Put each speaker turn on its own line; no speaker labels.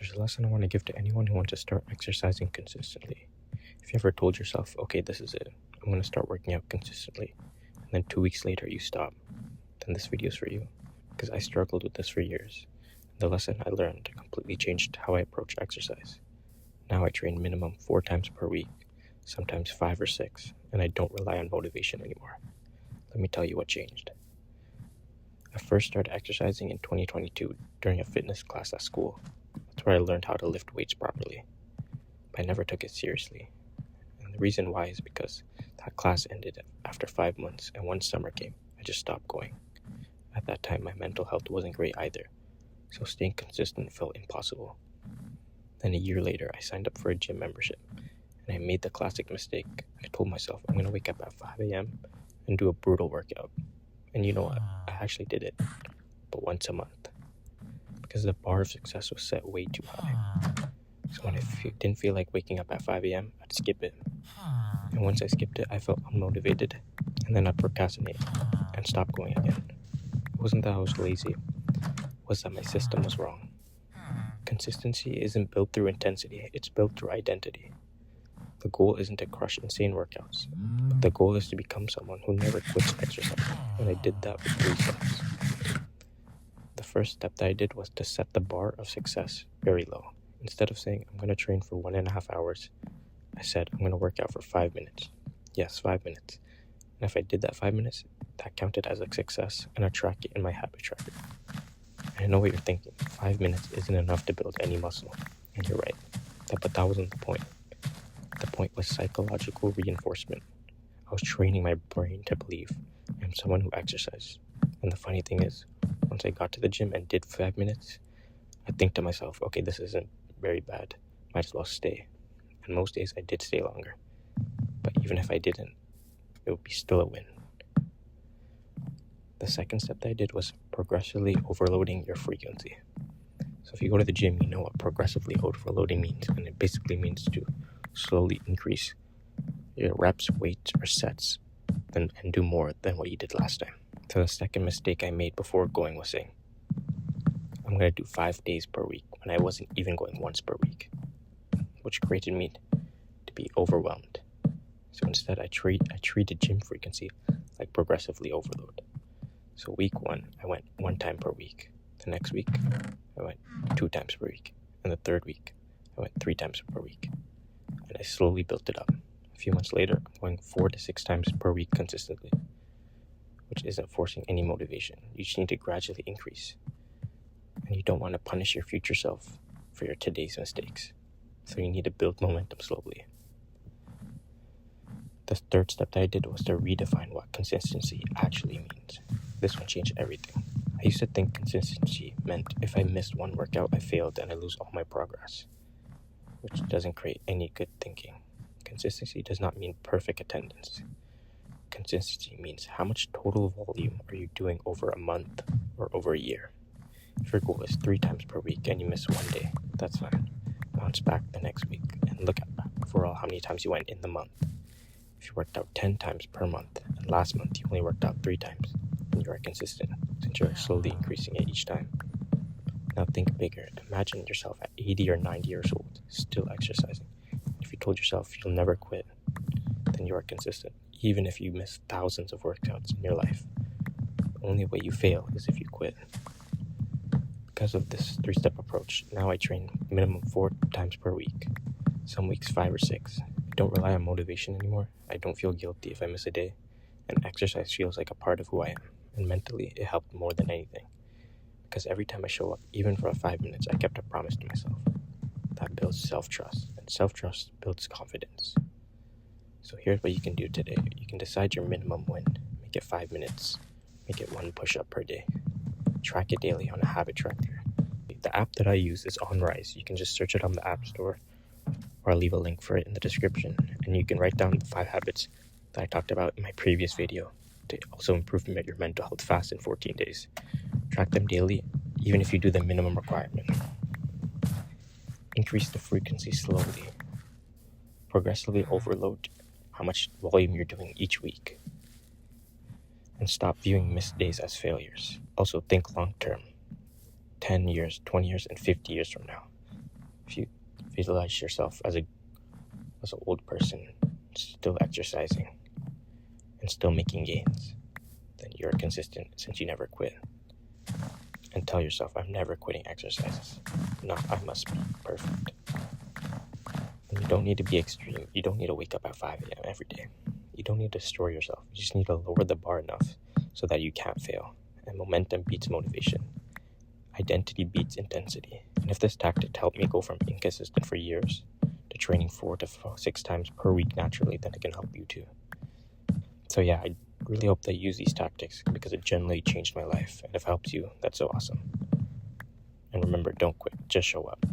There's a lesson I want to give to anyone who wants to start exercising consistently. If you ever told yourself, okay, this is it, I'm going to start working out consistently, and then 2 weeks later you stop, then this video is for you. Because I struggled with this for years. The lesson I learned completely changed how I approach exercise. Now I train minimum 4 times per week, sometimes 5 or 6, and I don't rely on motivation anymore. Let me tell you what changed. I first started exercising in 2022 during a fitness class at school. That's where I learned how to lift weights properly. But I never took it seriously. And the reason why is because that class ended after 5 months, and one summer came. I just stopped going. At that time, my mental health wasn't great either, so staying consistent felt impossible. Then a year later, I signed up for a gym membership, and I made the classic mistake. I told myself I'm going to wake up at 5 a.m. and do a brutal workout. And you know what? I actually did it, but once a month. Because the bar of success was set way too high. So when I didn't feel like waking up at 5 a.m., I'd skip it. And once I skipped it, I felt unmotivated, and then I'd procrastinate and stop going again. It wasn't that I was lazy, it was that my system was wrong. Consistency isn't built through intensity, it's built through identity. The goal isn't to crush insane workouts, but the goal is to become someone who never quits exercising, and I did that with 3 steps. The first step that I did was to set the bar of success very low. Instead of saying, I'm going to train for 1.5 hours, I said, I'm going to work out for 5 minutes. Yes, 5 minutes. And if I did that 5 minutes, that counted as a success, and I track it in my habit tracker. And I know what you're thinking, 5 minutes isn't enough to build any muscle. And you're right, but that wasn't the point. The point was psychological reinforcement. I was training my brain to believe I'm someone who exercises. And the funny thing is, once I got to the gym and did 5 minutes, I think to myself, okay, this isn't very bad. Might as well stay. And most days I did stay longer. But even if I didn't, it would be still a win. The second step that I did was progressively overloading your frequency. So if you go to the gym, you know what progressively overloading means. And it basically means to slowly increase your reps, weights, or sets and do more than what you did last time. So the second mistake I made before going was saying, I'm going to do 5 days per week when I wasn't even going once per week, which created me to be overwhelmed. So instead, I treated gym frequency like progressively overload. So week 1, I went 1 time per week. The next week, I went 2 times per week. And the third week, I went 3 times per week. And I slowly built it up. A few months later, I'm going 4 to 6 times per week consistently, which isn't forcing any motivation. You just need to gradually increase. And you don't want to punish your future self for your today's mistakes. So you need to build momentum slowly. The third step that I did was to redefine what consistency actually means. This one changed everything. I used to think consistency meant if I missed one workout, I failed and I lose all my progress, which doesn't create any good thinking. Consistency does not mean perfect attendance. Consistency means how much total volume are you doing over a month or over a year. If your goal is 3 times per week and you miss 1 day, that's fine. Bounce back the next week and look at overall how many times you went in the month. If you worked out 10 times per month and last month you only worked out 3 times, then you are consistent since you're slowly increasing it each time. Now think bigger. Imagine yourself at 80 or 90 years old, still exercising. If you told yourself you'll never quit, then you are consistent, even if you miss thousands of workouts in your life. The only way you fail is if you quit. Because of this 3-step approach, now I train minimum 4 times per week, some weeks 5 or 6. I don't rely on motivation anymore. I don't feel guilty if I miss a day, and exercise feels like a part of who I am, and mentally it helped more than anything. Because every time I show up, even for 5 minutes, I kept a promise to myself. That builds self-trust, and self-trust builds confidence. So here's what you can do today. You can decide your minimum win. Make it 5 minutes. Make it 1 push-up per day. Track it daily on a habit tracker. The app that I use is OnRise. You can just search it on the App Store, or I'll leave a link for it in the description. And you can write down the 5 habits that I talked about in my previous video to also improve your mental health fast in 14 days. Track them daily, even if you do the minimum requirement. Increase the frequency slowly. Progressively overload how much volume you're doing each week. And stop viewing missed days as failures. Also think long term. 10 years, 20 years, and 50 years from now. If you visualize yourself as an old person still exercising and still making gains, then you're consistent since you never quit. And tell yourself, I'm never quitting exercises. Not I must be perfect. And you don't need to be extreme. You don't need to wake up at 5 a.m. every day. You don't need to destroy yourself. You just need to lower the bar enough so that you can't fail. And momentum beats motivation. Identity beats intensity. And if this tactic helped me go from inconsistent for years to training 4 to 6 times per week naturally, then it can help you too. So yeah, I really hope that you use these tactics because it generally changed my life. And if it helps you, that's so awesome. And remember, don't quit. Just show up.